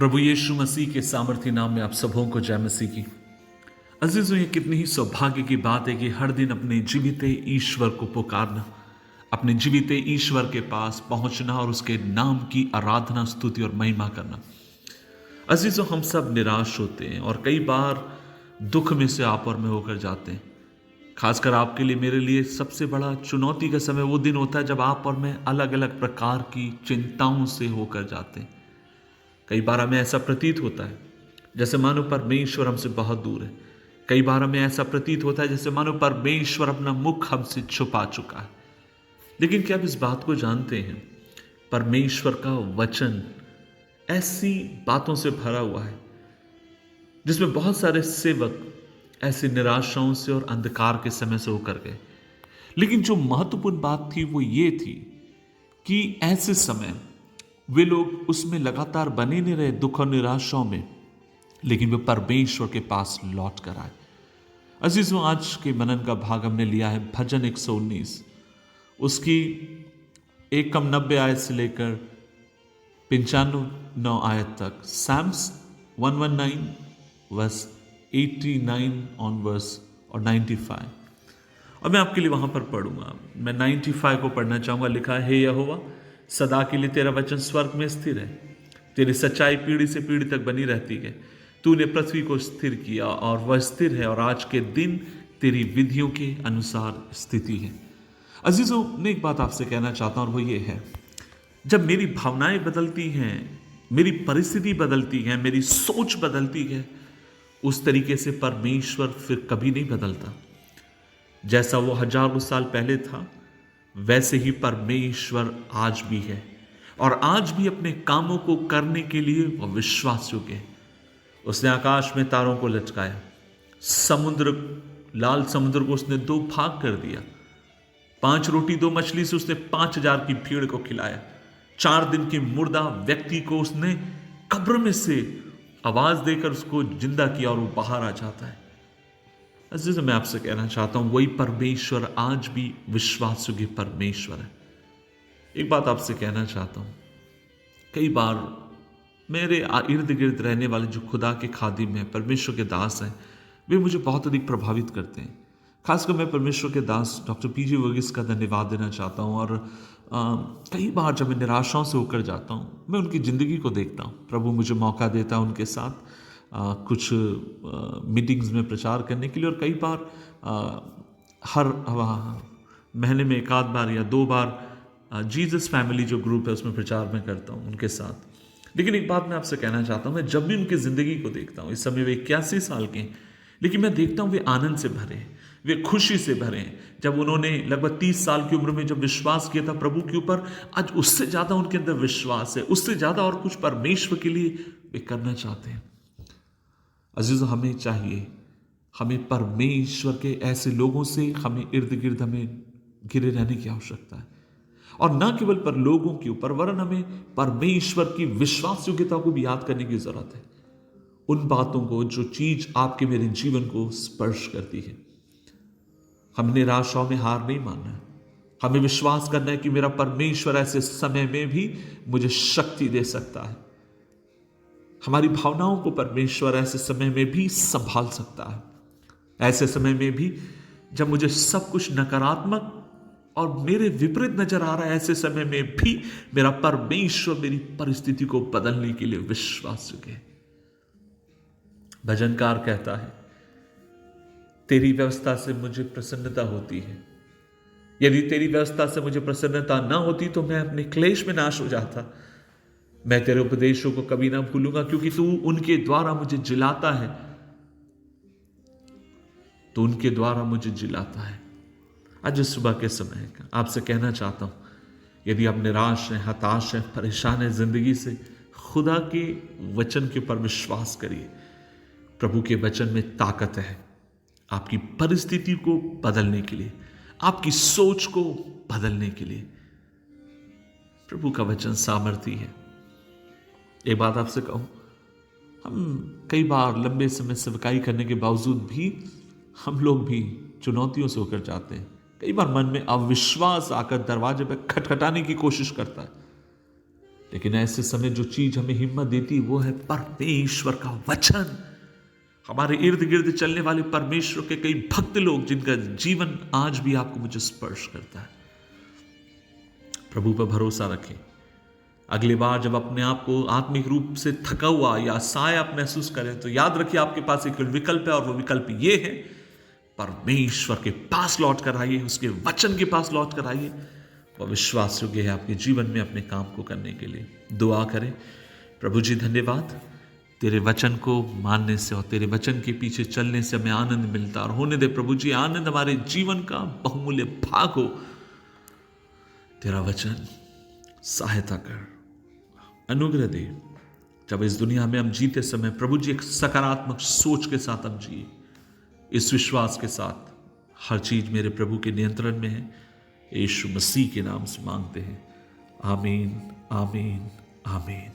प्रभु यीशु मसीह के सामर्थ्य नाम में आप सबों को जय मसीह की। अजीजों, ये कितनी ही सौभाग्य की बात है कि हर दिन अपने जीवित ईश्वर को पुकारना, अपने जीवित ईश्वर के पास पहुंचना और उसके नाम की आराधना, स्तुति और महिमा करना। अजीजों, हम सब निराश होते हैं और कई बार दुख में से आप और में होकर जाते हैं। खासकर आपके लिए, मेरे लिए सबसे बड़ा चुनौती का समय वो दिन होता है जब आप और मैं अलग अलग प्रकार की चिंताओं से होकर जाते हैं। कई बार हमें ऐसा प्रतीत होता है जैसे मानो परमेश्वर हमसे बहुत दूर है। कई बार हमें ऐसा प्रतीत होता है जैसे मानो परमेश्वर अपना मुख हमसे छुपा चुका है। लेकिन क्या आप इस बात को जानते हैं, परमेश्वर का वचन ऐसी बातों से भरा हुआ है जिसमें बहुत सारे सेवक ऐसी निराशाओं से और अंधकार के समय से होकर गए। लेकिन जो महत्वपूर्ण बात थी वो ये थी कि ऐसे समय वे लोग उसमें लगातार बने नहीं रहे, दुख और निराशाओं में, लेकिन वे परमेश्वर के पास लौट कर आए। अजीजों, आज के मनन का भाग हमने लिया है भजन 119, उसकी 1-90 आयत से लेकर 95 आयत तक। Psalms 119 वर्स 89 ऑनवर्स और 95। और मैं आपके लिए वहां पर पढ़ूंगा। मैं 95 को पढ़ना चाहूंगा। लिखा है, हे यहोवा, सदा के लिए तेरा वचन स्वर्ग में स्थिर है। तेरी सच्चाई पीढ़ी से पीढ़ी तक बनी रहती है। तूने पृथ्वी को स्थिर किया और वह स्थिर है, और आज के दिन तेरी विधियों के अनुसार स्थिति है। अजीजों, मैं एक बात आपसे कहना चाहता हूं और वो ये है, जब मेरी भावनाएं बदलती हैं, मेरी परिस्थिति बदलती है, मेरी सोच बदलती है, उस तरीके से परमेश्वर फिर कभी नहीं बदलता। जैसा वो हजारों साल पहले था वैसे ही परमेश्वर आज भी है, और आज भी अपने कामों को करने के लिए वह विश्वास योग्य है। उसने आकाश में तारों को लचकाया, समुद्र, लाल समुद्र को उसने 2 भाग कर दिया। 5 रोटी 2 मछली से उसने 5000 की भीड़ को खिलाया। 4 दिन के मुर्दा व्यक्ति को उसने कब्र में से आवाज देकर उसको जिंदा किया और वो बाहर आ जाता है। अजीज, मैं आपसे कहना चाहता हूं, वही परमेश्वर आज भी विश्वास योग्य परमेश्वर है। एक बात आपसे कहना चाहता हूं, कई बार मेरे इर्द गिर्द रहने वाले जो खुदा के खादिम हैं, परमेश्वर के दास हैं, वे मुझे बहुत अधिक प्रभावित करते हैं। खासकर मैं परमेश्वर के दास डॉक्टर पीजे वर्गीस का धन्यवाद देना चाहता हूं। और कई बार जब मैं निराशाओं से होकर जाता हूं, मैं उनकी ज़िंदगी को देखता हूं। प्रभु मुझे मौका देता है उनके साथ कुछ मीटिंग्स में प्रचार करने के लिए, और कई बार हर महीने में 1 आध बार या 2 बार जीसस फैमिली जो ग्रुप है उसमें प्रचार मैं करता हूँ उनके साथ। लेकिन एक बात मैं आपसे कहना चाहता हूँ, मैं जब भी उनकी ज़िंदगी को देखता हूँ, इस समय वे 81 साल के हैं, लेकिन मैं देखता हूँ वे आनंद से भरे हैं, वे खुशी से भरे हैं। जब उन्होंने लगभग 30 साल की उम्र में जब विश्वास किया था प्रभु के ऊपर, आज उससे ज़्यादा उनके अंदर विश्वास है, उससे ज़्यादा और कुछ परमेश्वर के लिए वे करना चाहते हैं। अजीज़ों, हमें चाहिए, हमें परमेश्वर के ऐसे लोगों से हमें इर्द गिर्द हमें घिरे रहने की आवश्यकता है, और न केवल पर लोगों के ऊपर, वरन हमें परमेश्वर की विश्वास योग्यता को भी याद करने की जरूरत है। उन बातों को जो चीज आपके मेरे जीवन को स्पर्श करती है। हमें निराशाओं में हार नहीं मानना है। हमें विश्वास करना है कि मेरा परमेश्वर ऐसे समय में भी मुझे शक्ति दे सकता है। हमारी भावनाओं को परमेश्वर ऐसे समय में भी संभाल सकता है। ऐसे समय में भी जब मुझे सब कुछ नकारात्मक और मेरे विपरीत नजर आ रहा है, ऐसे समय में भी मेरा परमेश्वर मेरी परिस्थिति को बदलने के लिए विश्वास योग्य है। भजनकार कहता है, तेरी व्यवस्था से मुझे प्रसन्नता होती है। यदि तेरी व्यवस्था से मुझे प्रसन्नता ना होती तो मैं अपने क्लेश में नाश हो जाता। मैं तेरे उपदेशों को कभी ना भूलूंगा, क्योंकि तू उनके द्वारा मुझे जिलाता है। तो उनके द्वारा मुझे जिलाता है। आज सुबह के समय आपसे कहना चाहता हूं, यदि आप निराश हैं, हताश हैं, परेशान हैं जिंदगी से, खुदा के वचन के ऊपर विश्वास करिए। प्रभु के वचन में ताकत है आपकी परिस्थिति को बदलने के लिए, आपकी सोच को बदलने के लिए। प्रभु का वचन सामर्थी है। एक बात आपसे कहूं, हम कई बार लंबे समय सेवकाई करने के बावजूद भी हम लोग भी चुनौतियों से होकर जाते हैं। कई बार मन में अविश्वास आकर दरवाजे पर खटखटाने की कोशिश करता है, लेकिन ऐसे समय जो चीज हमें हिम्मत देती वो है परमेश्वर का वचन। हमारे इर्द गिर्द चलने वाले परमेश्वर के कई भक्त लोग जिनका जीवन आज भी आपको मुझे स्पर्श करता है। प्रभु पर भरोसा रखें। अगली बार जब अपने आप को आत्मिक रूप से थका हुआ या असहाय आप महसूस करें तो याद रखिए आपके पास एक विकल्प है, और वो विकल्प ये है, परमेश्वर के पास लौट कर आइए, उसके वचन के पास लौट कर आइए। वह विश्वास योग्य है आपके जीवन में अपने काम को करने के लिए। दुआ करें। प्रभु जी धन्यवाद, तेरे वचन को मानने से और तेरे वचन के पीछे चलने से हमें आनंद मिलता, और होने दे प्रभु जी आनंद हमारे जीवन का बहुमूल्य भाग हो। तेरा वचन सहायता कर, अनुग्रह दे। जब इस दुनिया में हम जीते समय प्रभु जी एक सकारात्मक सोच के साथ हम जिए, इस विश्वास के साथ हर चीज मेरे प्रभु के नियंत्रण में है। यीशु मसीह के नाम से मांगते हैं, आमीन, आमीन, आमीन।